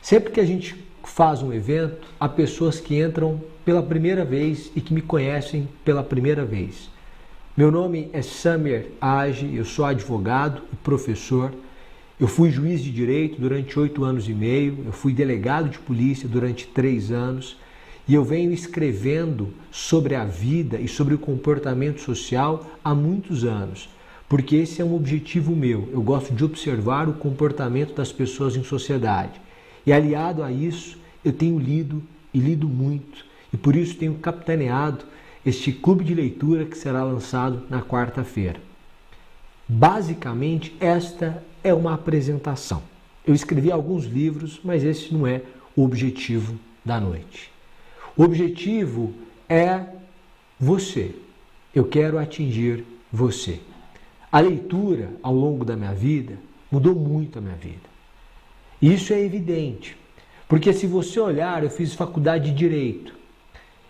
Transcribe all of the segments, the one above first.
Sempre que a gente faz um evento, há pessoas que entram pela primeira vez e que me conhecem pela primeira vez. Meu nome é Samer Age, eu sou advogado e professor. Eu fui juiz de direito durante 8 anos e meio, eu fui delegado de polícia durante 3 anos e eu venho escrevendo sobre a vida e sobre o comportamento social há muitos anos, porque esse é um objetivo meu. Eu gosto de observar o comportamento das pessoas em sociedade. E aliado a isso, eu tenho lido e lido muito, e por isso tenho capitaneado este clube de leitura que será lançado na quarta-feira. Basicamente, esta é uma apresentação. Eu escrevi alguns livros, mas esse não é o objetivo da noite. O objetivo é você. Eu quero atingir você. A leitura, ao longo da minha vida, mudou muito a minha vida. E isso é evidente, porque se você olhar, eu fiz faculdade de Direito.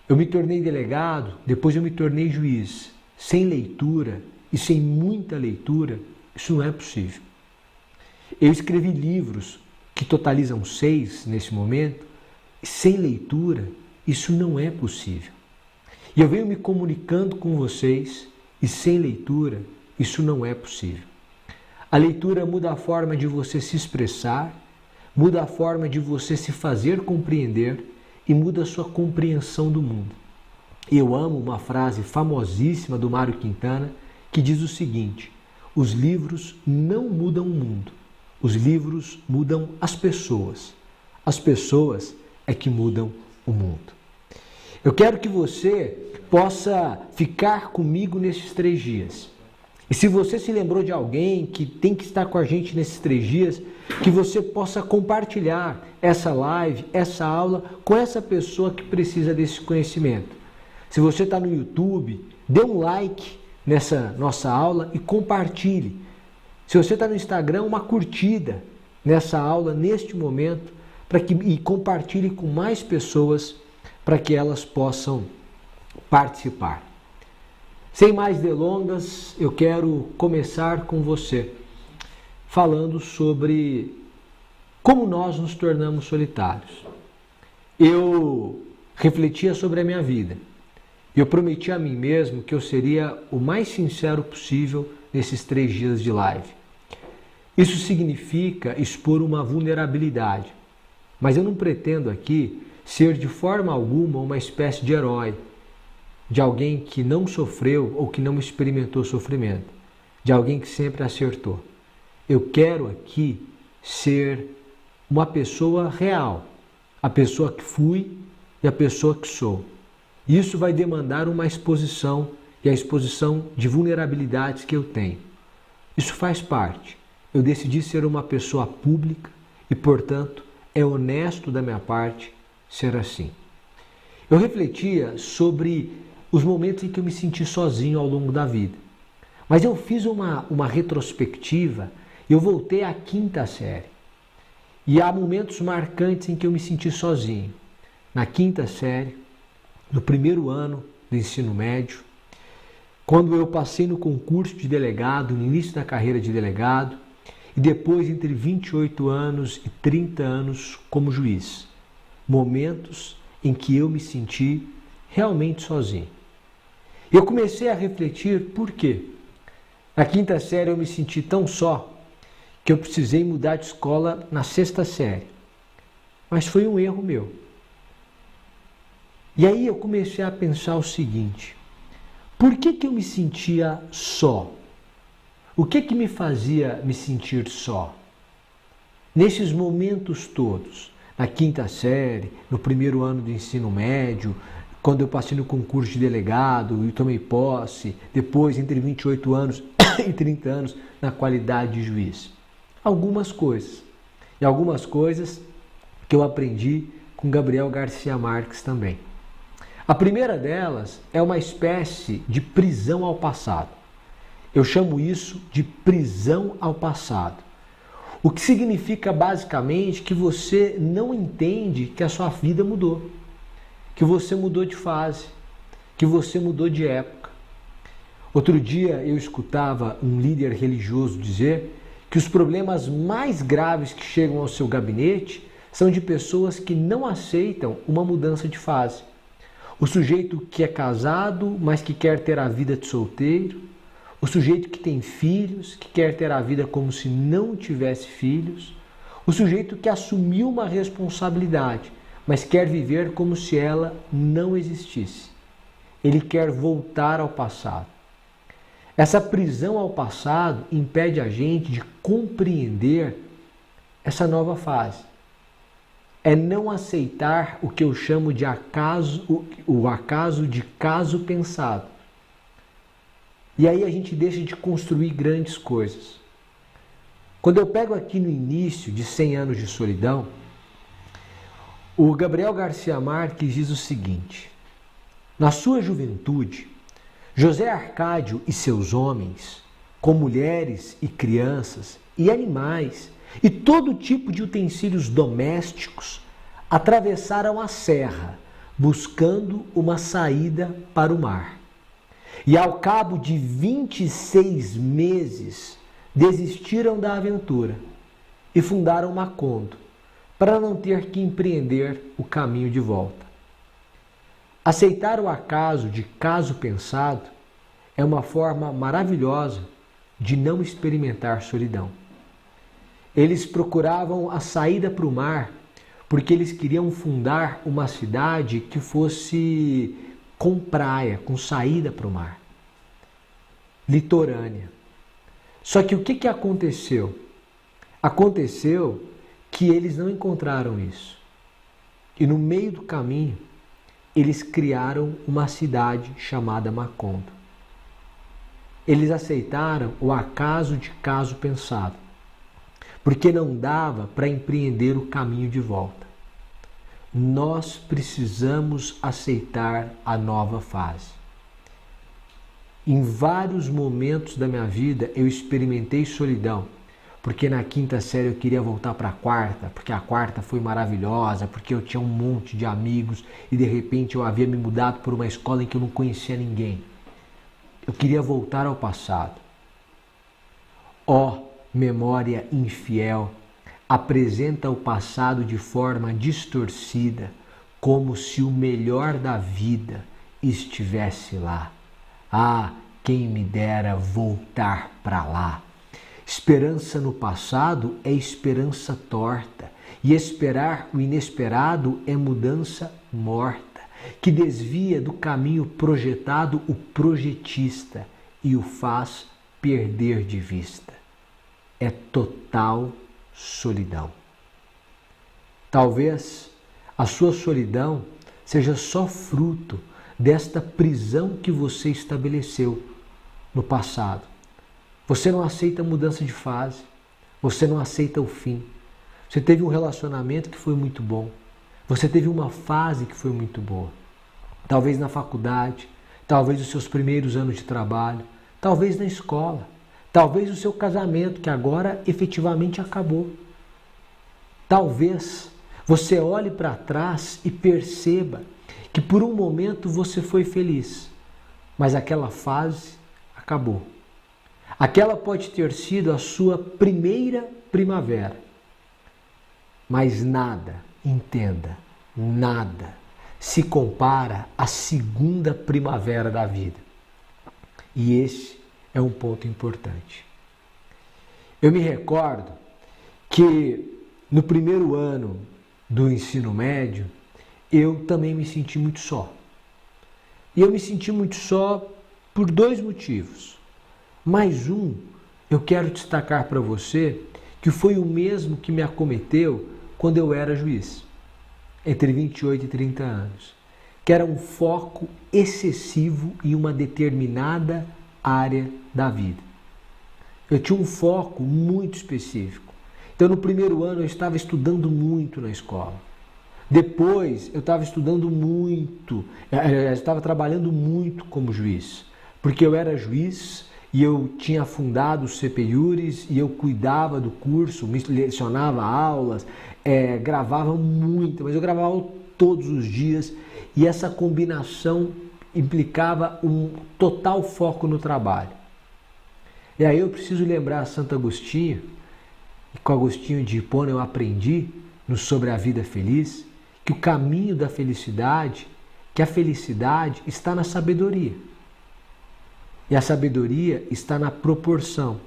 Eu me tornei delegado, depois eu me tornei juiz. Sem leitura e sem muita leitura, isso não é possível. Eu escrevi livros que totalizam 6 nesse momento, e sem leitura, isso não é possível. E eu venho me comunicando com vocês, e sem leitura, isso não é possível. A leitura muda a forma de você se expressar, muda a forma de você se fazer compreender e muda a sua compreensão do mundo. Eu amo uma frase famosíssima do Mário Quintana que diz o seguinte: os livros não mudam o mundo, os livros mudam as pessoas é que mudam o mundo. Eu quero que você possa ficar comigo nesses 3 dias. E se você se lembrou de alguém que tem que estar com a gente nesses 3 dias, que você possa compartilhar essa live, essa aula com essa pessoa que precisa desse conhecimento. Se você está no YouTube, dê um like nessa nossa aula e compartilhe. Se você está no Instagram, uma curtida nessa aula, neste momento, e compartilhe com mais pessoas para que elas possam participar. Sem mais delongas, eu quero começar com você, falando sobre como nós nos tornamos solitários. Eu refletia sobre a minha vida. Eu prometi a mim mesmo que eu seria o mais sincero possível nesses 3 dias de live. Isso significa expor uma vulnerabilidade, mas eu não pretendo aqui ser de forma alguma uma espécie de herói, de alguém que não sofreu ou que não experimentou sofrimento, de alguém que sempre acertou. Eu quero aqui ser uma pessoa real, a pessoa que fui e a pessoa que sou. Isso vai demandar uma exposição e a exposição de vulnerabilidades que eu tenho. Isso faz parte. Eu decidi ser uma pessoa pública e, portanto, é honesto da minha parte ser assim. Eu refletia sobre os momentos em que eu me senti sozinho ao longo da vida. Mas eu fiz uma retrospectiva e eu voltei à 5ª série. E há momentos marcantes em que eu me senti sozinho. Na 5ª série, no primeiro ano do ensino médio, quando eu passei no concurso de delegado, no início da carreira de delegado, e depois entre 28 anos e 30 anos como juiz. Momentos em que eu me senti realmente sozinho. Eu comecei a refletir por quê. Na 5ª série eu me senti tão só que eu precisei mudar de escola na 6ª série. Mas foi um erro meu. E aí eu comecei a pensar o seguinte: por que eu me sentia só? O que me fazia me sentir só? Nesses momentos todos, na 5ª série, no primeiro ano do ensino médio, quando eu passei no concurso de delegado e tomei posse, depois entre 28 anos e 30 anos na qualidade de juiz. Algumas coisas. E algumas coisas que eu aprendi com Gabriel Garcia Marques também. A primeira delas é uma espécie de prisão ao passado. Eu chamo isso de prisão ao passado. O que significa basicamente que você não entende que a sua vida mudou, que você mudou de fase, que você mudou de época. Outro dia eu escutava um líder religioso dizer que os problemas mais graves que chegam ao seu gabinete são de pessoas que não aceitam uma mudança de fase. O sujeito que é casado, mas que quer ter a vida de solteiro. O sujeito que tem filhos, que quer ter a vida como se não tivesse filhos. O sujeito que assumiu uma responsabilidade, mas quer viver como se ela não existisse. Ele quer voltar ao passado. Essa prisão ao passado impede a gente de compreender essa nova fase. É não aceitar o que eu chamo de acaso, o acaso de caso pensado. E aí a gente deixa de construir grandes coisas. Quando eu pego aqui no início de 100 anos de solidão, o Gabriel Garcia Marques diz o seguinte: na sua juventude, José Arcádio e seus homens, com mulheres e crianças e animais e todo tipo de utensílios domésticos, atravessaram a serra, buscando uma saída para o mar. E ao cabo de 26 meses, desistiram da aventura e fundaram Macondo, para não ter que empreender o caminho de volta. Aceitar o acaso de caso pensado é uma forma maravilhosa de não experimentar solidão. Eles procuravam a saída para o mar porque eles queriam fundar uma cidade que fosse com praia, com saída para o mar, litorânea. Só que o que aconteceu? Aconteceu que eles não encontraram isso. E no meio do caminho, eles criaram uma cidade chamada Macondo. Eles aceitaram o acaso de caso pensado, porque não dava para empreender o caminho de volta. Nós precisamos aceitar a nova fase. Em vários momentos da minha vida eu experimentei solidão, porque na quinta série eu queria voltar para a quarta, porque a quarta foi maravilhosa, porque eu tinha um monte de amigos e de repente eu havia me mudado por uma escola em que eu não conhecia ninguém. Eu queria voltar ao passado. Ó, memória infiel, apresenta o passado de forma distorcida, como se o melhor da vida estivesse lá. Ah, quem me dera voltar para lá. Esperança no passado é esperança torta, e esperar o inesperado é mudança morta, que desvia do caminho projetado o projetista e o faz perder de vista. É total solidão. Talvez a sua solidão seja só fruto desta prisão que você estabeleceu no passado. Você não aceita a mudança de fase, você não aceita o fim. Você teve um relacionamento que foi muito bom, você teve uma fase que foi muito boa. Talvez na faculdade, talvez os seus primeiros anos de trabalho, talvez na escola, talvez o seu casamento que agora efetivamente acabou. Talvez você olhe para trás e perceba que por um momento você foi feliz, mas aquela fase acabou. Aquela pode ter sido a sua primeira primavera, mas nada, entenda, nada se compara à segunda primavera da vida. E esse é um ponto importante. Eu me recordo que no primeiro ano do ensino médio, eu também me senti muito só. E eu me senti muito só por dois motivos. Mais um, eu quero destacar para você que foi o mesmo que me acometeu quando eu era juiz, entre 28 e 30 anos, que era um foco excessivo em uma determinada área da vida. Eu tinha um foco muito específico. Então, no primeiro ano, eu estava estudando muito na escola. Depois, eu estava estudando muito, eu estava trabalhando muito como juiz, porque eu era juiz e eu tinha fundado o CPIURES e eu cuidava do curso, me lecionava aulas, gravava muito, mas eu gravava todos os dias e essa combinação implicava um total foco no trabalho. E aí eu preciso lembrar Santo Agostinho, e com Agostinho de Hipona eu aprendi no Sobre a Vida Feliz que o caminho da felicidade, que a felicidade está na sabedoria. E a sabedoria está na proporção,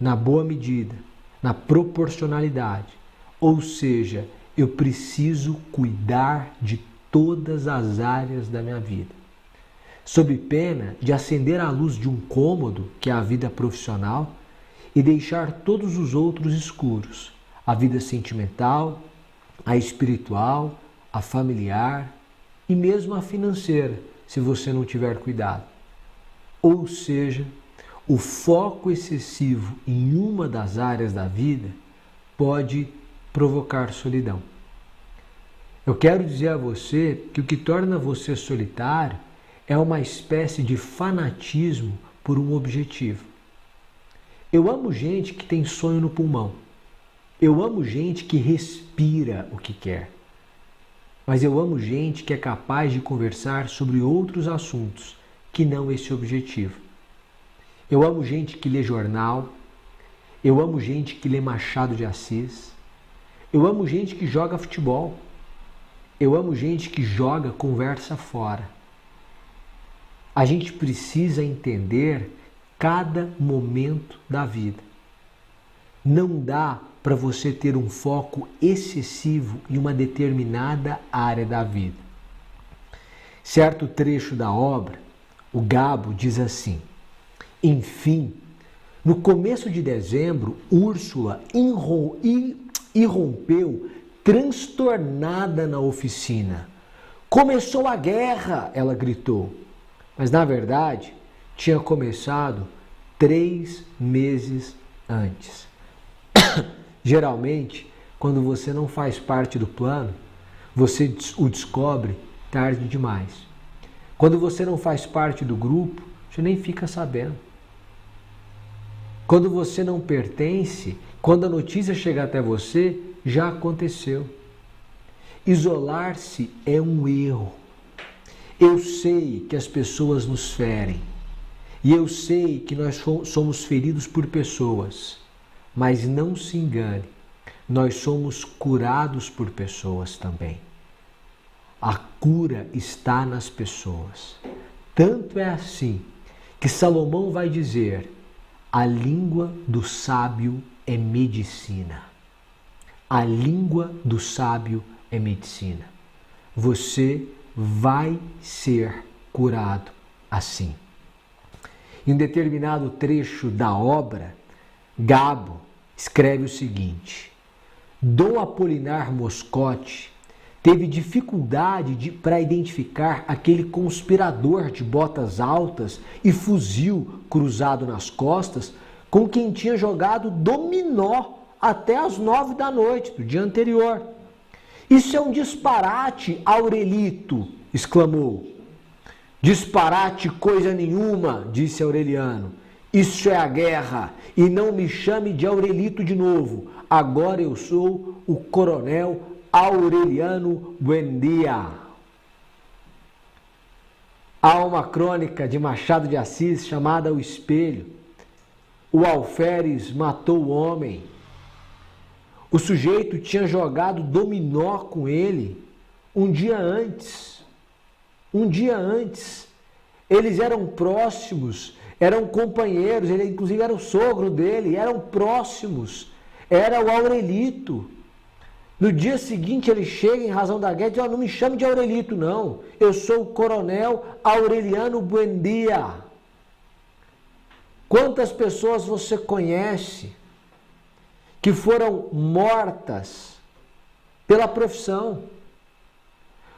na boa medida, na proporcionalidade. Ou seja, eu preciso cuidar de todas as áreas da minha vida. Sob pena de acender a luz de um cômodo, que é a vida profissional, e deixar todos os outros escuros. A vida sentimental, a espiritual, a familiar e mesmo a financeira, se você não tiver cuidado. Ou seja, o foco excessivo em uma das áreas da vida pode provocar solidão. Eu quero dizer a você que o que torna você solitário é uma espécie de fanatismo por um objetivo. Eu amo gente que tem sonho no pulmão. Eu amo gente que respira o que quer. Mas eu amo gente que é capaz de conversar sobre outros assuntos que não esse objetivo. Eu amo gente que lê jornal. Eu amo gente que lê Machado de Assis. Eu amo gente que joga futebol. Eu amo gente que joga conversa fora. A gente precisa entender cada momento da vida. Não dá para você ter um foco excessivo em uma determinada área da vida. Certo trecho da obra, o Gabo diz assim: enfim, no começo de dezembro, Úrsula irrompeu transtornada na oficina. Começou a guerra, ela gritou. Mas na verdade, tinha começado 3 meses antes. Geralmente, quando você não faz parte do plano, você o descobre tarde demais. Quando você não faz parte do grupo, você nem fica sabendo. Quando você não pertence, quando a notícia chega até você, já aconteceu. Isolar-se é um erro. Eu sei que as pessoas nos ferem. E eu sei que nós somos feridos por pessoas. Mas não se engane, nós somos curados por pessoas também. A cura está nas pessoas. Tanto é assim que Salomão vai dizer: a língua do sábio é medicina. A língua do sábio é medicina. Você vai ser curado assim. Em um determinado trecho da obra, Gabo escreve o seguinte: Dom Apolinar Moscote teve dificuldade para identificar aquele conspirador de botas altas e fuzil cruzado nas costas com quem tinha jogado dominó até as 9 da noite do dia anterior. Isso é um disparate, Aurelito, exclamou. Disparate coisa nenhuma, disse Aureliano. Isso é a guerra, e não me chame de Aurelito de novo. Agora eu sou o coronel Aureliano Buendia. Há uma crônica de Machado de Assis chamada O Espelho. O alferes matou o homem. O sujeito tinha jogado dominó com ele um dia antes. Um dia antes. Eles eram próximos. Eram companheiros, ele inclusive era o sogro dele, eram próximos, era o Aurelito. No dia seguinte ele chega em razão da guerra e diz: não me chame de Aurelito não, eu sou o coronel Aureliano Buendia. Quantas pessoas você conhece que foram mortas pela profissão?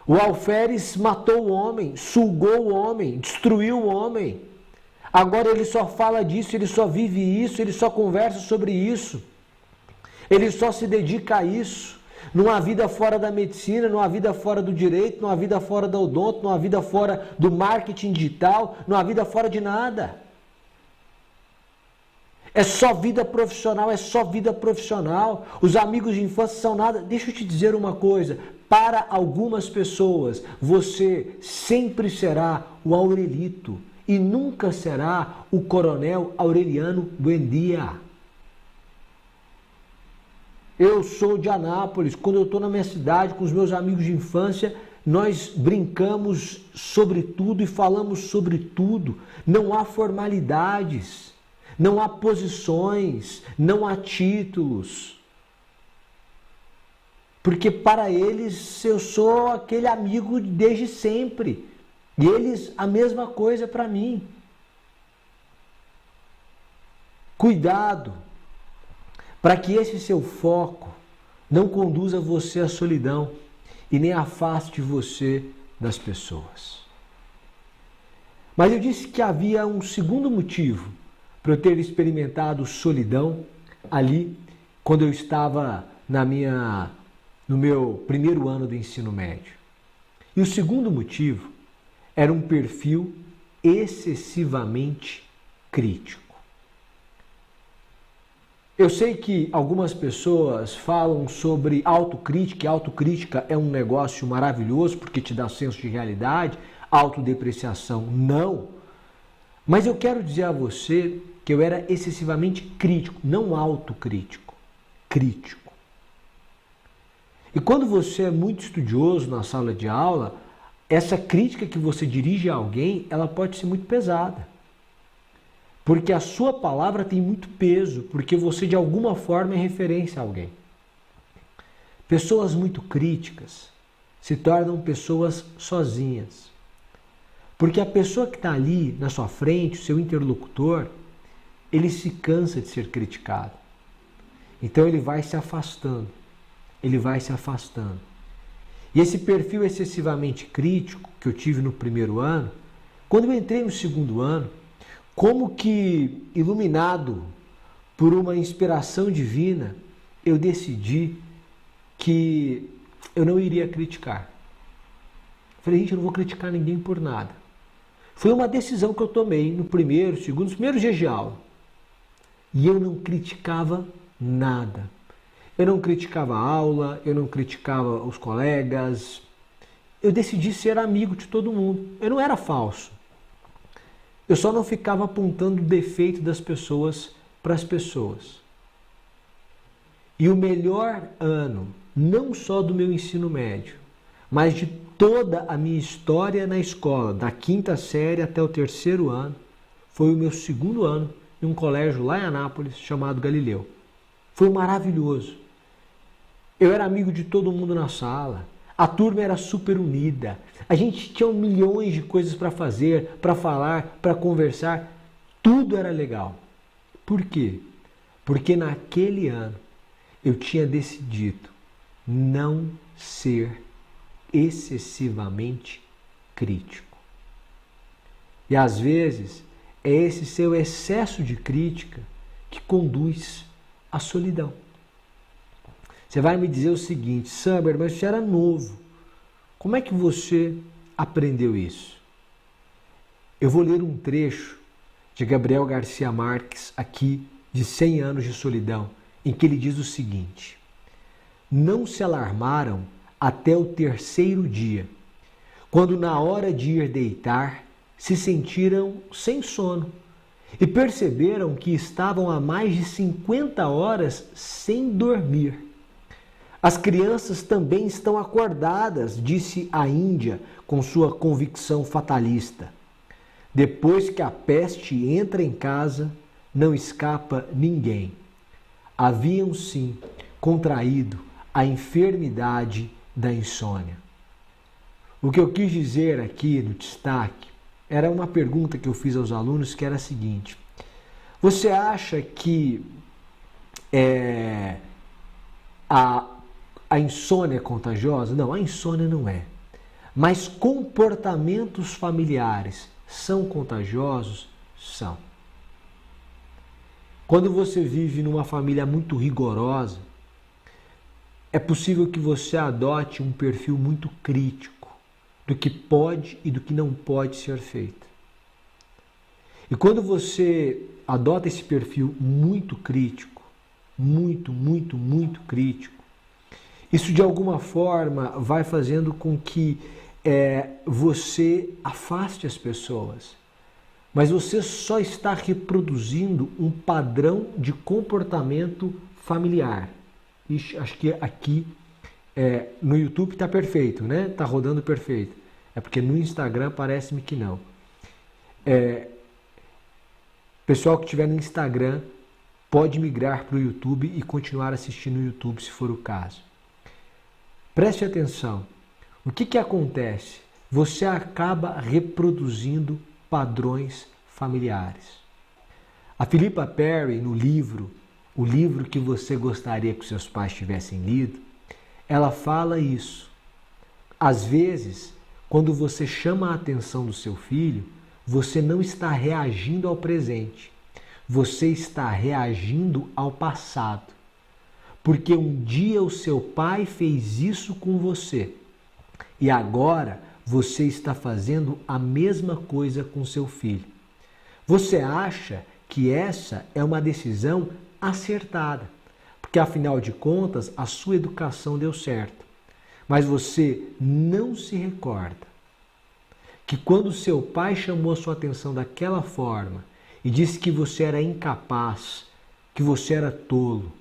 O alferes matou o homem, sugou o homem, destruiu o homem. Agora ele só fala disso, ele só vive isso, ele só conversa sobre isso. Ele só se dedica a isso. Não há vida fora da medicina, não há vida fora do direito, não há vida fora da odonto, não há vida fora do marketing digital, não há vida fora de nada. É só vida profissional, é só vida profissional. Os amigos de infância são nada. Deixa eu te dizer uma coisa. Para algumas pessoas, você sempre será o Aurelito. E nunca será o coronel Aureliano Buendia. Eu sou de Anápolis, quando eu estou na minha cidade com os meus amigos de infância, nós brincamos sobre tudo e falamos sobre tudo. Não há formalidades, não há posições, não há títulos. Porque para eles eu sou aquele amigo desde sempre. E eles a mesma coisa para mim. Cuidado para que esse seu foco não conduza você à solidão e nem afaste você das pessoas. Mas eu disse que havia um segundo motivo para eu ter experimentado solidão ali quando eu estava no meu primeiro ano do ensino médio. E o segundo motivo era um perfil excessivamente crítico. Eu sei que algumas pessoas falam sobre autocrítica, e autocrítica é um negócio maravilhoso porque te dá senso de realidade, autodepreciação não. Mas eu quero dizer a você que eu era excessivamente crítico, não autocrítico, crítico. E quando você é muito estudioso na sala de aula, essa crítica que você dirige a alguém, ela pode ser muito pesada. Porque a sua palavra tem muito peso, porque você de alguma forma é referência a alguém. Pessoas muito críticas se tornam pessoas sozinhas. Porque a pessoa que está ali na sua frente, o seu interlocutor, ele se cansa de ser criticado. Então ele vai se afastando. Ele vai se afastando. E esse perfil excessivamente crítico que eu tive no primeiro ano, quando eu entrei no segundo ano, como que, iluminado por uma inspiração divina, eu decidi que eu não iria criticar. Falei, gente, eu não vou criticar ninguém por nada. Foi uma decisão que eu tomei no primeiro, segundo, nos primeiros dias de aula. E eu não criticava nada. Eu não criticava a aula, eu não criticava os colegas. Eu decidi ser amigo de todo mundo. Eu não era falso. Eu só não ficava apontando o defeito das pessoas para as pessoas. E o melhor ano, não só do meu ensino médio, mas de toda a minha história na escola, da quinta série até o terceiro ano, foi o meu segundo ano em um colégio lá em Anápolis chamado Galileu. Foi maravilhoso. Eu era amigo de todo mundo na sala. A turma era super unida. A gente tinha milhões de coisas para fazer, para falar, para conversar. Tudo era legal. Por quê? Porque naquele ano eu tinha decidido não ser excessivamente crítico. E às vezes é esse seu excesso de crítica que conduz à solidão. Você vai me dizer o seguinte, Samer, mas você era novo. Como é que você aprendeu isso? Eu vou ler um trecho de Gabriel Garcia Marques, aqui, de 100 anos de solidão, em que ele diz o seguinte: não se alarmaram até o terceiro dia, quando na hora de ir deitar, se sentiram sem sono e perceberam que estavam há mais de 50 horas sem dormir. As crianças também estão acordadas, disse a Índia com sua convicção fatalista. Depois que a peste entra em casa, não escapa ninguém. Haviam sim contraído a enfermidade da insônia. O que eu quis dizer aqui no destaque era uma pergunta que eu fiz aos alunos, que era a seguinte: você acha que a insônia é contagiosa? Não, a insônia não é. Mas comportamentos familiares são contagiosos? São. Quando você vive numa família muito rigorosa, é possível que você adote um perfil muito crítico do que pode e do que não pode ser feito. E quando você adota esse perfil muito crítico, muito crítico, isso de alguma forma vai fazendo com que você afaste as pessoas. Mas você só está reproduzindo um padrão de comportamento familiar. Ixi, acho que aqui no YouTube está perfeito, né? Está rodando perfeito. É porque no Instagram parece-me que não. Pessoal que estiver no Instagram pode migrar para o YouTube e continuar assistindo no YouTube se for o caso. Preste atenção. O que acontece? Você acaba reproduzindo padrões familiares. A Philippa Perry, no livro, o livro que você gostaria que seus pais tivessem lido, ela fala isso. Às vezes, quando você chama a atenção do seu filho, você não está reagindo ao presente. Você está reagindo ao passado. Porque um dia o seu pai fez isso com você. E agora você está fazendo a mesma coisa com seu filho. Você acha que essa é uma decisão acertada, porque afinal de contas a sua educação deu certo. Mas você não se recorda que quando seu pai chamou a sua atenção daquela forma e disse que você era incapaz, que você era tolo,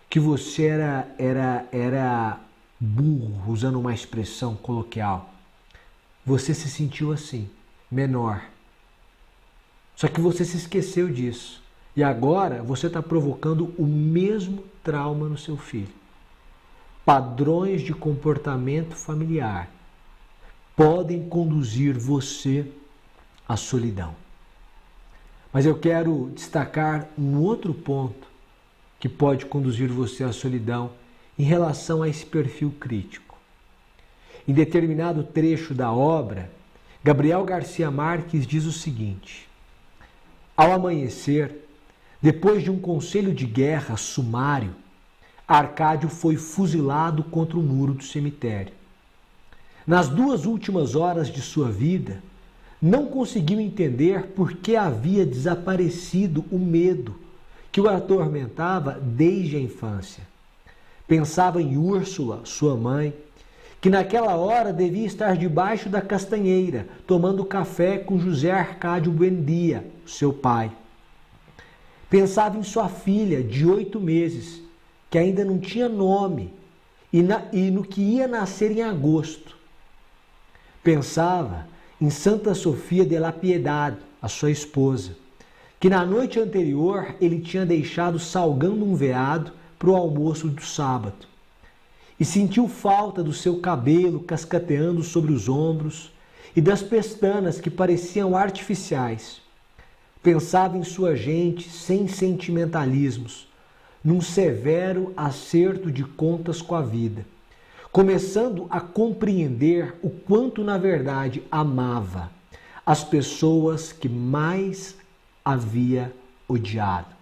que você era burro, usando uma expressão coloquial, você se sentiu assim, menor. Só que você se esqueceu disso. E agora você está provocando o mesmo trauma no seu filho. Padrões de comportamento familiar podem conduzir você à solidão. Mas eu quero destacar um outro ponto que pode conduzir você à solidão em relação a esse perfil crítico. Em determinado trecho da obra, Gabriel Garcia Marques diz o seguinte: ao amanhecer, depois de um conselho de guerra sumário, Arcádio foi fuzilado contra o muro do cemitério. Nas 2 últimas horas de sua vida, não conseguiu entender por que havia desaparecido o medo que o atormentava desde a infância. Pensava em Úrsula, sua mãe, que naquela hora devia estar debaixo da castanheira, tomando café com José Arcádio Buendia, seu pai. Pensava em sua filha, de 8 meses, que ainda não tinha nome, e no que ia nascer em agosto. Pensava em Santa Sofia de la Piedade, a sua esposa, que na noite anterior ele tinha deixado salgando um veado para o almoço do sábado. E sentiu falta do seu cabelo cascateando sobre os ombros e das pestanas que pareciam artificiais. Pensava em sua gente sem sentimentalismos, num severo acerto de contas com a vida, começando a compreender o quanto na verdade amava as pessoas que mais havia odiado.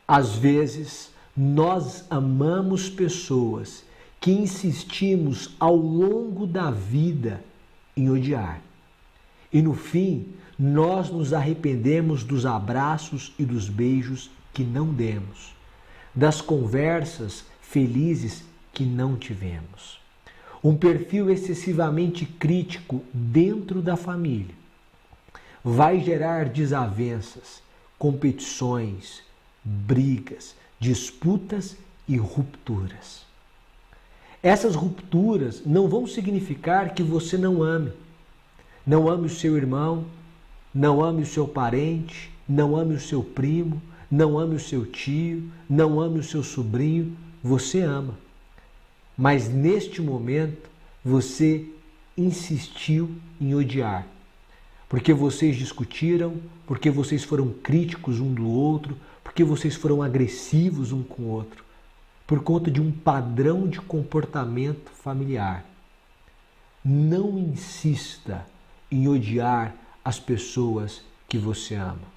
Às vezes, nós amamos pessoas que insistimos ao longo da vida em odiar. E no fim, nós nos arrependemos dos abraços e dos beijos que não demos, das conversas felizes que não tivemos. Um perfil excessivamente crítico dentro da família vai gerar desavenças, competições, brigas, disputas e rupturas. Essas rupturas não vão significar que você não ame o seu irmão, não ame o seu parente, não ame o seu primo, não ame o seu tio, não ame o seu sobrinho. Você ama. Mas neste momento você insistiu em odiar. Porque vocês discutiram, porque vocês foram críticos um do outro, porque vocês foram agressivos um com o outro, por conta de um padrão de comportamento familiar. Não insista em odiar as pessoas que você ama.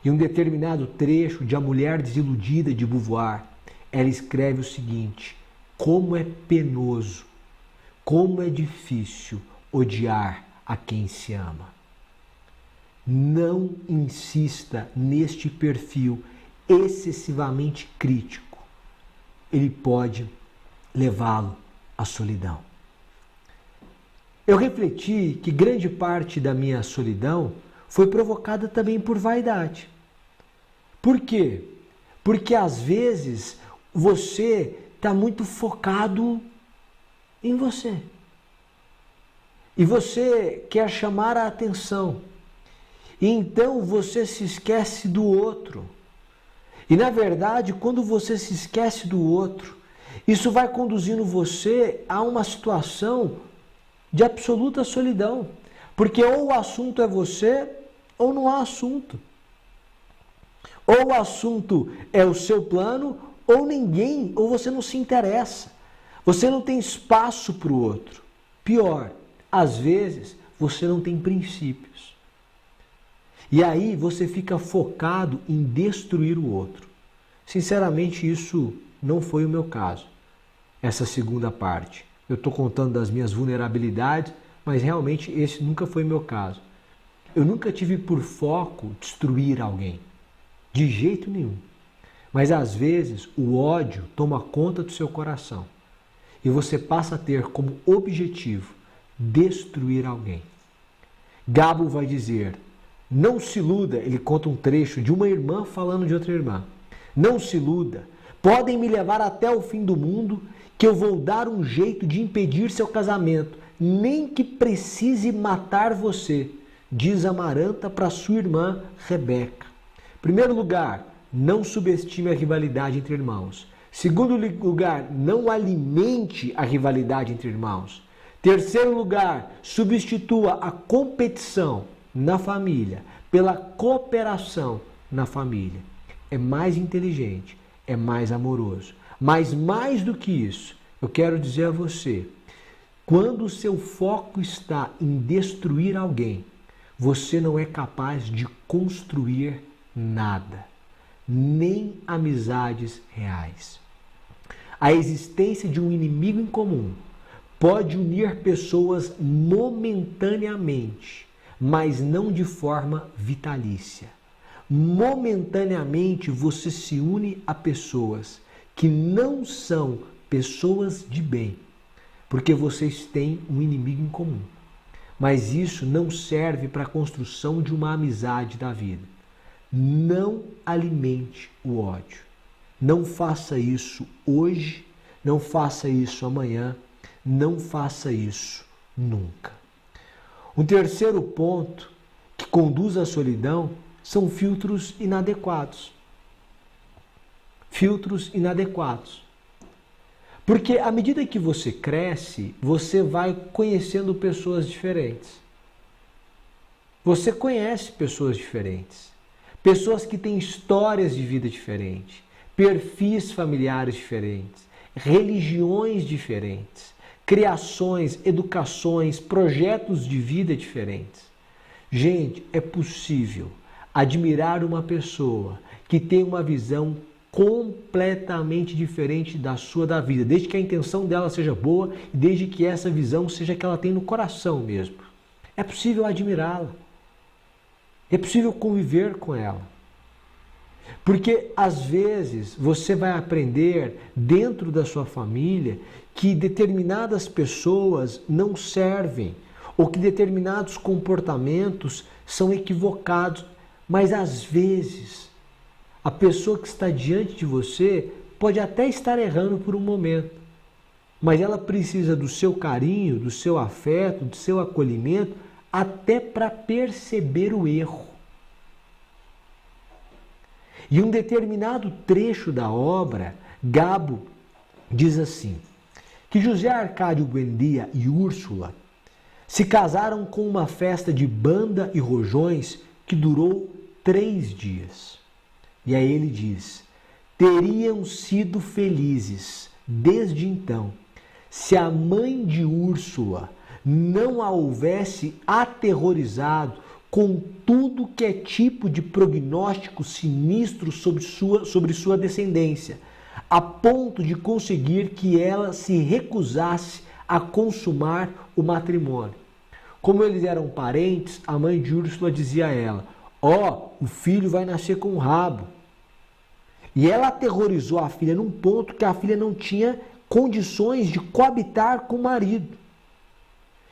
Em um determinado trecho de A Mulher Desiludida de Beauvoir, ela escreve o seguinte: como é penoso, como é difícil odiar a quem se ama. Não insista neste perfil excessivamente crítico. Ele pode levá-lo à solidão. Eu refleti que grande parte da minha solidão foi provocada também por vaidade. Por quê? Porque às vezes você está muito focado em você. E você quer chamar a atenção. E então você se esquece do outro. E na verdade, quando você se esquece do outro, isso vai conduzindo você a uma situação de absoluta solidão. Porque ou o assunto é você, ou não há assunto. Ou o assunto é o seu plano, ou ninguém, ou você não se interessa. Você não tem espaço para o outro. Pior, às vezes você não tem princípios. E aí você fica focado em destruir o outro. Sinceramente, isso não foi o meu caso. Essa segunda parte. Eu estou contando das minhas vulnerabilidades, mas realmente esse nunca foi o meu caso. Eu nunca tive por foco destruir alguém. De jeito nenhum. Mas às vezes o ódio toma conta do seu coração. E você passa a ter como objetivo destruir alguém. Gabo vai dizer, não se iluda, ele conta um trecho de uma irmã falando de outra irmã. Não se iluda, podem me levar até o fim do mundo, que eu vou dar um jeito de impedir seu casamento, nem que precise matar você, diz Amaranta para sua irmã Rebeca. Primeiro lugar, não subestime a rivalidade entre irmãos. Segundo lugar, não alimente a rivalidade entre irmãos. Terceiro lugar, substitua a competição na família pela cooperação na família. É mais inteligente, é mais amoroso. Mas mais do que isso, eu quero dizer a você, quando o seu foco está em destruir alguém, você não é capaz de construir nada, nem amizades reais. A existência de um inimigo em comum pode unir pessoas momentaneamente, mas não de forma vitalícia. Momentaneamente você se une a pessoas que não são pessoas de bem, porque vocês têm um inimigo em comum. Mas isso não serve para a construção de uma amizade da vida. Não alimente o ódio. Não faça isso hoje, não faça isso amanhã, não faça isso nunca. Um terceiro ponto que conduz à solidão são filtros inadequados. Filtros inadequados. Porque à medida que você cresce, você vai conhecendo pessoas diferentes. Você conhece pessoas diferentes. Pessoas que têm histórias de vida diferentes, perfis familiares diferentes, religiões diferentes, criações, educações, projetos de vida diferentes. Gente, é possível admirar uma pessoa que tem uma visão completamente diferente da sua da vida, desde que a intenção dela seja boa e desde que essa visão seja que ela tem no coração mesmo. É possível admirá-la. É possível conviver com ela. Porque às vezes você vai aprender dentro da sua família que determinadas pessoas não servem ou que determinados comportamentos são equivocados, mas às vezes a pessoa que está diante de você pode até estar errando por um momento, mas ela precisa do seu carinho, do seu afeto, do seu acolhimento, até para perceber o erro. E um determinado trecho da obra, Gabo diz assim, que José Arcádio Buendia e Úrsula se casaram com uma festa de banda e rojões que durou 3 dias. E aí ele diz, teriam sido felizes desde então, se a mãe de Úrsula não a houvesse aterrorizado com tudo que é tipo de prognóstico sinistro sobre sua descendência, a ponto de conseguir que ela se recusasse a consumar o matrimônio. Como eles eram parentes, a mãe de Úrsula dizia a ela, o filho vai nascer com um rabo. E ela aterrorizou a filha num ponto que a filha não tinha condições de coabitar com o marido.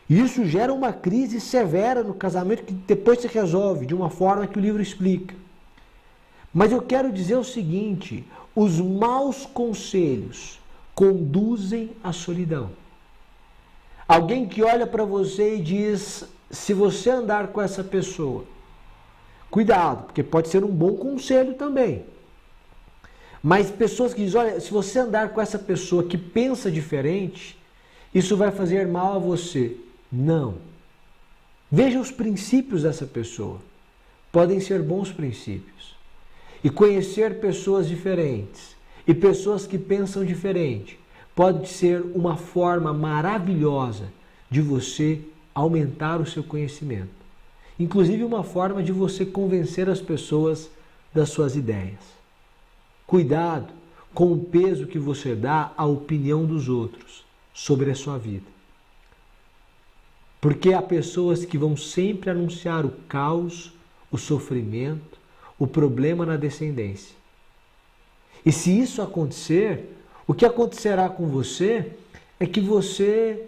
Isso gera uma crise severa no casamento que depois se resolve de uma forma que o livro explica. Mas eu quero dizer o seguinte: os maus conselhos conduzem à solidão. Alguém que olha para você e diz, se você andar com essa pessoa, cuidado, porque pode ser um bom conselho também. Mas pessoas que dizem, olha, se você andar com essa pessoa que pensa diferente, isso vai fazer mal a você. Não. Veja os princípios dessa pessoa. Podem ser bons princípios. E conhecer pessoas diferentes e pessoas que pensam diferente pode ser uma forma maravilhosa de você aumentar o seu conhecimento. Inclusive uma forma de você convencer as pessoas das suas ideias. Cuidado com o peso que você dá à opinião dos outros sobre a sua vida. Porque há pessoas que vão sempre anunciar o caos, o sofrimento, o problema na descendência. E se isso acontecer, o que acontecerá com você é que você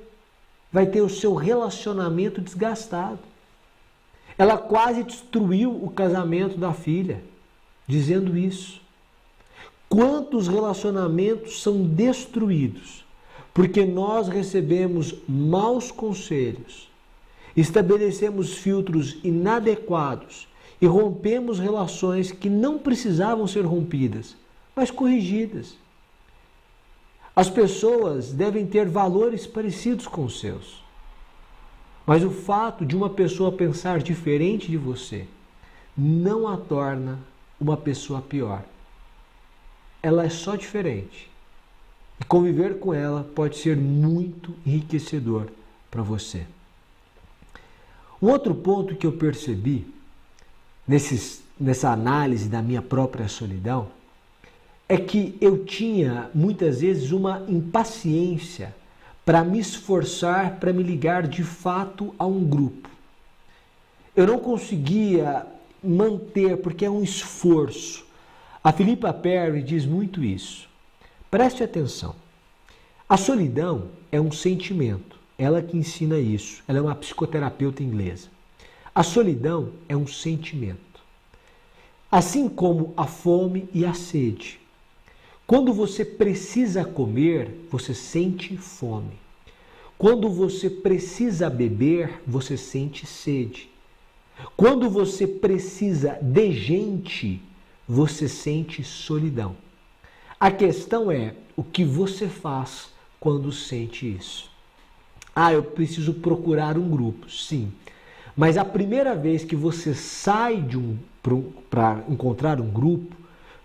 vai ter o seu relacionamento desgastado. Ela quase destruiu o casamento da filha, dizendo isso. Quantos relacionamentos são destruídos porque nós recebemos maus conselhos, estabelecemos filtros inadequados e rompemos relações que não precisavam ser rompidas, mas corrigidas. As pessoas devem ter valores parecidos com os seus. Mas o fato de uma pessoa pensar diferente de você não a torna uma pessoa pior. Ela é só diferente. E conviver com ela pode ser muito enriquecedor para você. Um outro ponto que eu percebi nessa análise da minha própria solidão é que eu tinha muitas vezes uma impaciência para me esforçar para me ligar de fato a um grupo. Eu não conseguia manter, porque é um esforço. A Philippa Perry diz muito isso. Preste atenção. A solidão é um sentimento. Ela que ensina isso. Ela é uma psicoterapeuta inglesa. A solidão é um sentimento. Assim como a fome e a sede. Quando você precisa comer, você sente fome. Quando você precisa beber, você sente sede. Quando você precisa de gente, você sente solidão. A questão é o que você faz quando sente isso. Ah, eu preciso procurar um grupo. Sim, mas a primeira vez que você sai para encontrar um grupo,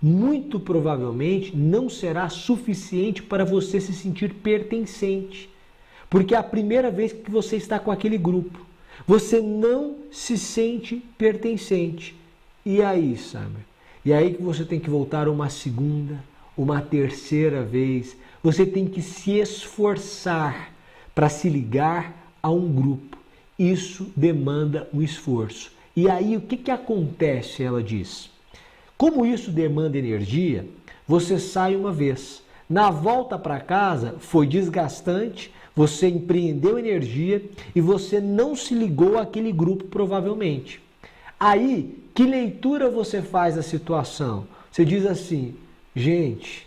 muito provavelmente não será suficiente para você se sentir pertencente. Porque é a primeira vez que você está com aquele grupo. Você não se sente pertencente. E aí, Summer? E aí que você tem que voltar uma segunda, uma terceira vez. Você tem que se esforçar para se ligar a um grupo. Isso demanda um esforço. E aí o que acontece, ela diz? Como isso demanda energia, você sai uma vez. Na volta para casa foi desgastante, você empreendeu energia e você não se ligou àquele grupo provavelmente. Aí, que leitura você faz da situação? Você diz assim, gente,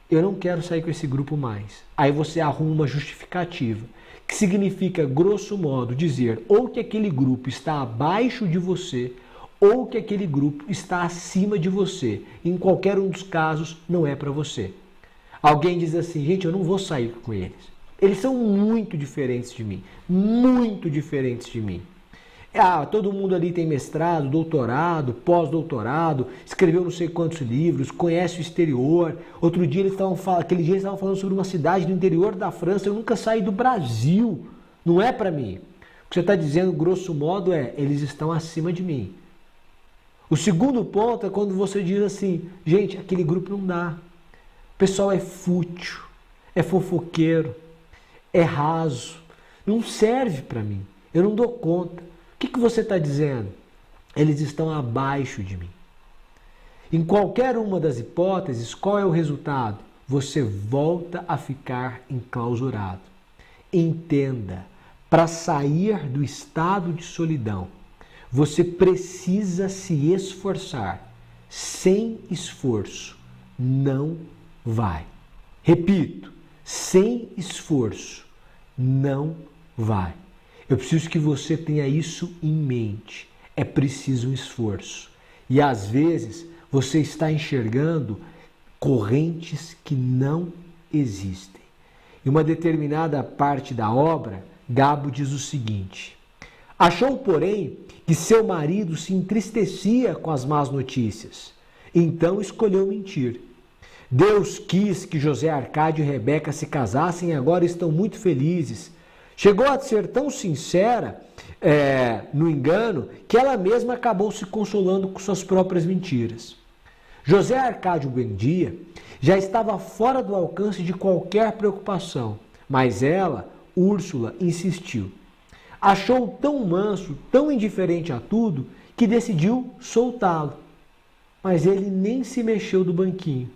eu não quero sair com esse grupo mais. Aí você arruma uma justificativa, que significa, grosso modo, dizer ou que aquele grupo está abaixo de você, ou que aquele grupo está acima de você. Em qualquer um dos casos, não é para você. Alguém diz assim, gente, eu não vou sair com eles. Eles são muito diferentes de mim. Muito diferentes de mim. Ah, todo mundo ali tem mestrado, doutorado, pós-doutorado, escreveu não sei quantos livros, conhece o exterior. Aquele dia eles estavam falando sobre uma cidade do interior da França. Eu nunca saí do Brasil. Não é para mim. O que você está dizendo, grosso modo, é eles estão acima de mim. O segundo ponto é quando você diz assim, gente, aquele grupo não dá. O pessoal é fútil, é fofoqueiro, é raso, não serve para mim, eu não dou conta. O que você está dizendo? Eles estão abaixo de mim. Em qualquer uma das hipóteses, qual é o resultado? Você volta a ficar enclausurado. Entenda, para sair do estado de solidão, você precisa se esforçar. sem esforço, não vai. Repito, sem esforço, não vai. Eu preciso que você tenha isso em mente. É preciso um esforço. E às vezes você está enxergando correntes que não existem. Em uma determinada parte da obra, Gabo diz o seguinte: achou, porém, que seu marido se entristecia com as más notícias. Então escolheu mentir. Deus quis que José Arcádio e Rebeca se casassem e agora estão muito felizes. Chegou a ser tão sincera no engano que ela mesma acabou se consolando com suas próprias mentiras. José Arcádio Buendia já estava fora do alcance de qualquer preocupação, mas ela, Úrsula, insistiu. Achou-o tão manso, tão indiferente a tudo, que decidiu soltá-lo. Mas ele nem se mexeu do banquinho.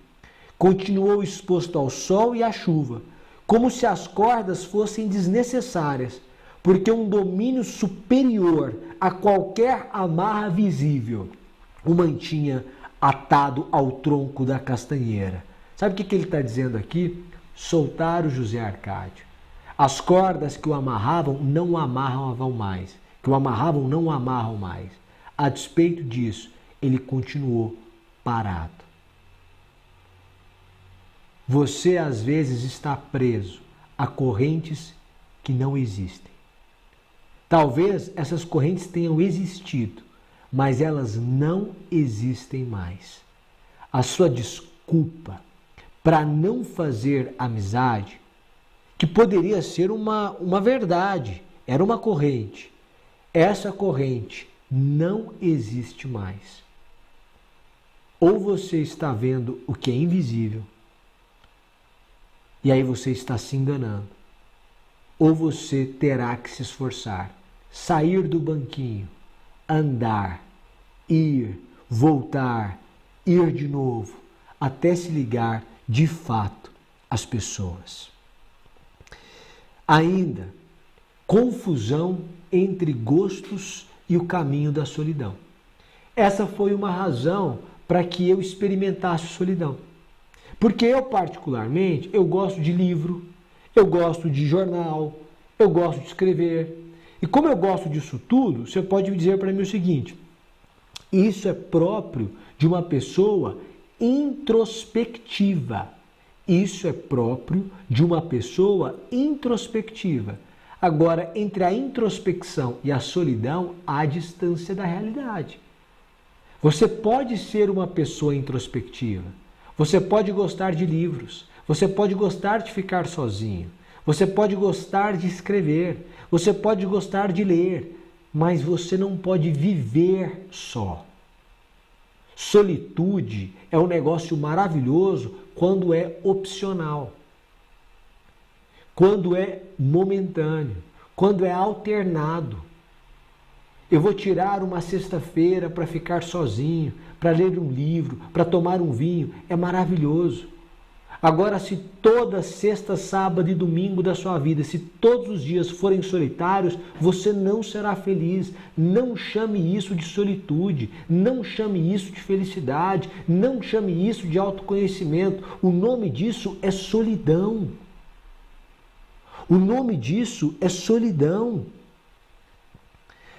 Continuou exposto ao sol e à chuva, como se as cordas fossem desnecessárias, porque um domínio superior a qualquer amarra visível o mantinha atado ao tronco da castanheira. Sabe o que ele está dizendo aqui? Soltar o José Arcádio. As cordas que o amarravam não o amarravam mais. Que o amarravam não o amarram mais. A despeito disso, ele continuou parado. Você às vezes está preso a correntes que não existem. Talvez essas correntes tenham existido, mas elas não existem mais. A sua desculpa para não fazer amizade, que poderia ser uma verdade, era uma corrente. Essa corrente não existe mais. Ou você está vendo o que é invisível, e aí você está se enganando, ou você terá que se esforçar, sair do banquinho, andar, ir, voltar, ir de novo, até se ligar de fato às pessoas. Ainda, confusão entre gostos e o caminho da solidão. Essa foi uma razão para que eu experimentasse solidão. Porque eu, particularmente, eu gosto de livro, eu gosto de jornal, eu gosto de escrever. E como eu gosto disso tudo, você pode dizer para mim o seguinte: isso é próprio de uma pessoa introspectiva. Isso é próprio de uma pessoa introspectiva. Agora, entre a introspecção e a solidão, há a distância da realidade. Você pode ser uma pessoa introspectiva. Você pode gostar de livros. Você pode gostar de ficar sozinho. Você pode gostar de escrever. Você pode gostar de ler. Mas você não pode viver só. Solitude é um negócio maravilhoso quando é opcional, quando é momentâneo, quando é alternado. Eu vou tirar uma sexta-feira para ficar sozinho, para ler um livro, para tomar um vinho. É maravilhoso. Agora, se toda sexta, sábado e domingo da sua vida, se todos os dias forem solitários, você não será feliz. Não chame isso de solitude, não chame isso de felicidade, não chame isso de autoconhecimento. O nome disso é solidão. O nome disso é solidão.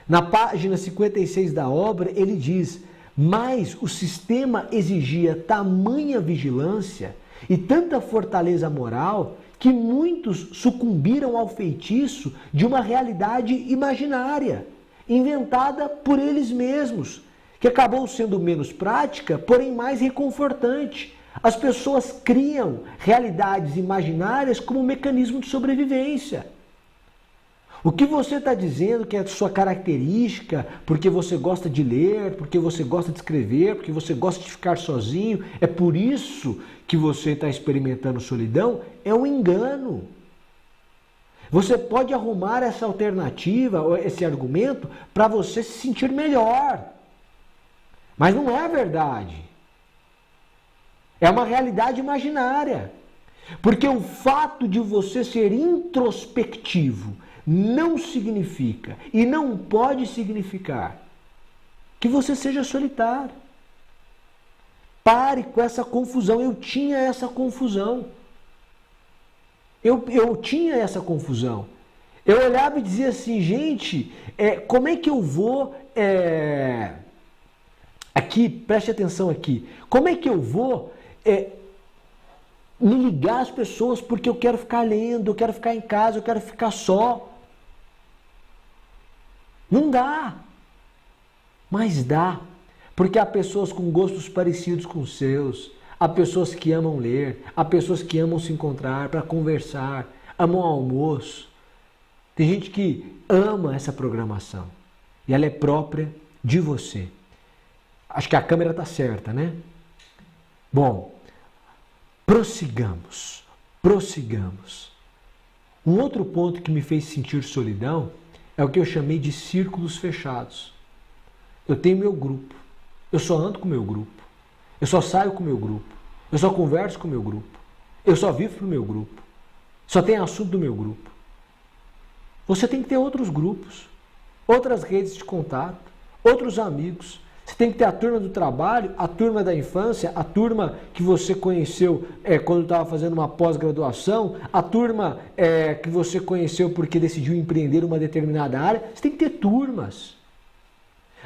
Na página 56 da obra, ele diz: mas o sistema exigia tamanha vigilância e tanta fortaleza moral que muitos sucumbiram ao feitiço de uma realidade imaginária, inventada por eles mesmos, que acabou sendo menos prática, porém mais reconfortante. As pessoas criam realidades imaginárias como um mecanismo de sobrevivência. O que você está dizendo que é a sua característica, porque você gosta de ler, porque você gosta de escrever, porque você gosta de ficar sozinho, é por isso que você está experimentando solidão, é um engano. Você pode arrumar essa alternativa, ou esse argumento, para você se sentir melhor. Mas não é a verdade. É uma realidade imaginária. Porque o fato de você ser introspectivo não significa e não pode significar que você seja solitário. Pare com essa confusão. Eu tinha essa confusão. Eu tinha essa confusão. Eu olhava e dizia assim, gente, como é que eu vou... Aqui, preste atenção aqui. Como é que eu vou me ligar às pessoas porque eu quero ficar lendo, eu quero ficar em casa, eu quero ficar só? Não dá. Mas dá. Porque há pessoas com gostos parecidos com os seus. Há pessoas que amam ler. Há pessoas que amam se encontrar para conversar. Amam almoço. Tem gente que ama essa programação. E ela é própria de você. Acho que a câmera está certa, né? Bom, prossigamos. Um outro ponto que me fez sentir solidão é o que eu chamei de círculos fechados. Eu tenho meu grupo. Eu só ando com o meu grupo. Eu só saio com o meu grupo. Eu só converso com o meu grupo. Eu só vivo pro meu grupo. Só tem assunto do meu grupo. Você tem que ter outros grupos, outras redes de contato, outros amigos. Você tem que ter a turma do trabalho, a turma da infância, a turma que você conheceu quando estava fazendo uma pós-graduação, a turma que você conheceu porque decidiu empreender uma determinada área. Você tem que ter turmas.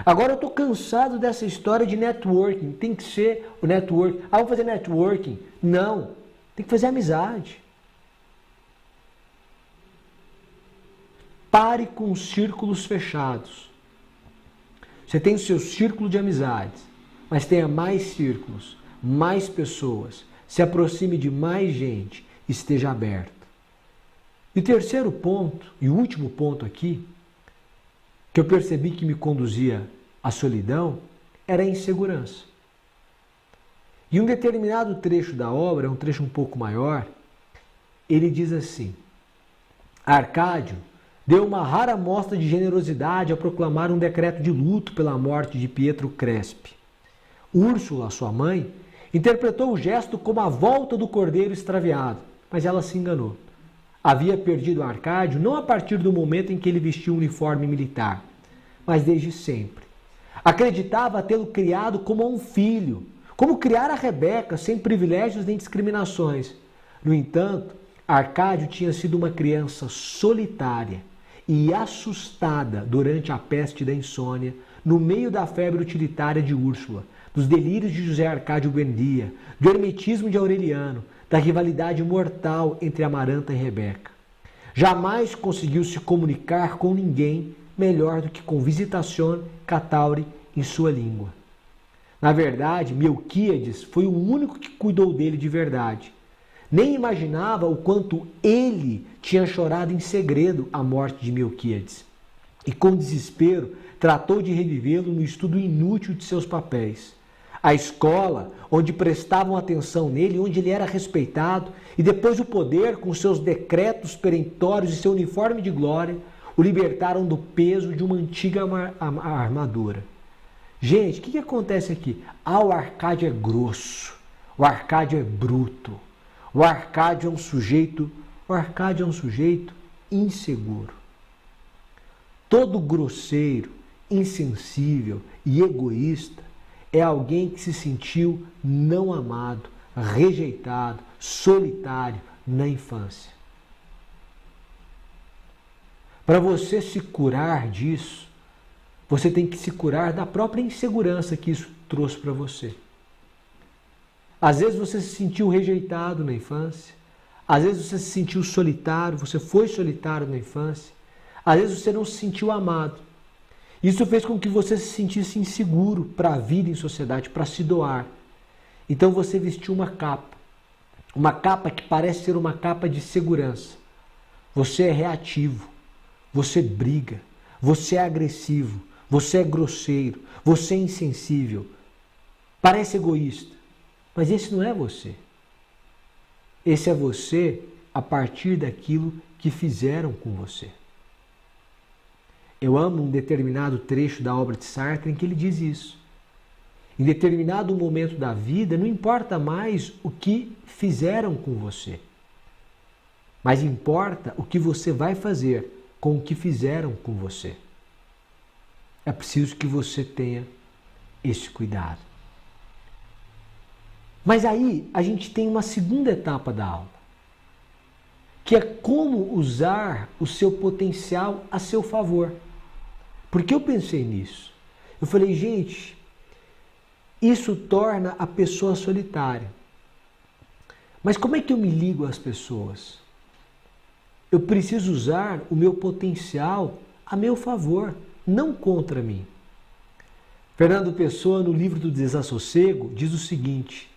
Agora eu estou cansado dessa história de networking. Tem que ser o networking. Vou fazer networking. Não. Tem que fazer amizade. Pare com os círculos fechados. Você tem o seu círculo de amizades, mas tenha mais círculos, mais pessoas. Se aproxime de mais gente. Esteja aberto. E o terceiro ponto, e o último ponto aqui, que eu percebi que me conduzia à solidão, era a insegurança. E um determinado trecho da obra, um trecho um pouco maior, ele diz assim: Arcádio deu uma rara mostra de generosidade ao proclamar um decreto de luto pela morte de Pietro Crespi. Úrsula, sua mãe, interpretou o gesto como a volta do cordeiro extraviado, mas ela se enganou. Havia perdido Arcádio não a partir do momento em que ele vestiu o uniforme militar, mas desde sempre. Acreditava tê-lo criado como um filho, como criar a Rebeca, sem privilégios nem discriminações. No entanto, Arcádio tinha sido uma criança solitária e assustada durante a peste da insônia, no meio da febre utilitária de Úrsula, dos delírios de José Arcádio Buendia, do hermetismo de Aureliano, da rivalidade mortal entre Amaranta e Rebeca. Jamais conseguiu se comunicar com ninguém melhor do que com Visitación Catauri em sua língua. Na verdade, Melquíades foi o único que cuidou dele de verdade. Nem imaginava o quanto ele tinha chorado em segredo a morte de Melquíades. E com desespero tratou de revivê-lo no estudo inútil de seus papéis. A escola, onde prestavam atenção nele, onde ele era respeitado, e depois o poder, com seus decretos perentórios e seu uniforme de glória, o libertaram do peso de uma antiga armadura. Gente, o que acontece aqui? O Arcádio é grosso, o Arcádio é bruto, o Arcádio é um sujeito inseguro. Todo grosseiro, insensível e egoísta é alguém que se sentiu não amado, rejeitado, solitário na infância. Para você se curar disso, você tem que se curar da própria insegurança que isso trouxe para você. Às vezes você se sentiu rejeitado na infância, às vezes você se sentiu solitário, você foi solitário na infância, às vezes você não se sentiu amado. Isso fez com que você se sentisse inseguro para a vida em sociedade, para se doar. Então você vestiu uma capa que parece ser uma capa de segurança. Você é reativo, você briga, você é agressivo, você é grosseiro, você é insensível, parece egoísta, mas esse não é você. Esse é você a partir daquilo que fizeram com você. Eu amo um determinado trecho da obra de Sartre em que ele diz isso. Em determinado momento da vida, não importa mais o que fizeram com você, mas importa o que você vai fazer com o que fizeram com você. É preciso que você tenha esse cuidado. Mas aí a gente tem uma segunda etapa da aula, que é como usar o seu potencial a seu favor. Porque eu pensei nisso. Eu falei, gente, isso torna a pessoa solitária. Mas como é que eu me ligo às pessoas? Eu preciso usar o meu potencial a meu favor, não contra mim. Fernando Pessoa, no livro do Desassossego, diz o seguinte: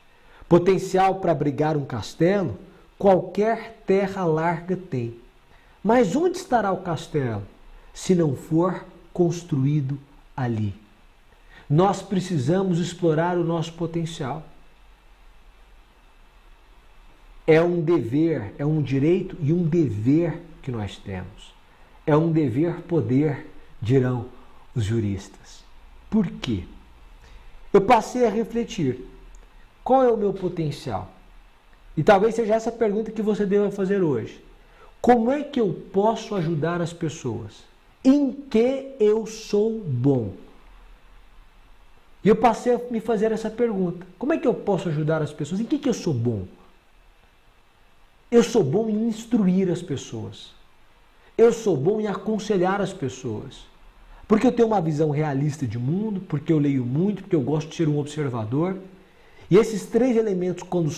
potencial para abrigar um castelo, qualquer terra larga tem. Mas onde estará o castelo, se não for construído ali? Nós precisamos explorar o nosso potencial. É um dever, é um direito e um dever que nós temos. É um dever-poder, dirão os juristas. Por quê? Eu passei a refletir. Qual é o meu potencial? E talvez seja essa a pergunta que você deva fazer hoje. Como é que eu posso ajudar as pessoas? Em que eu sou bom? E eu passei a me fazer essa pergunta. Como é que eu posso ajudar as pessoas? Em que eu sou bom? Eu sou bom em instruir as pessoas. Eu sou bom em aconselhar as pessoas. Porque eu tenho uma visão realista de mundo, porque eu leio muito, porque eu gosto de ser um observador. E esses três elementos, quando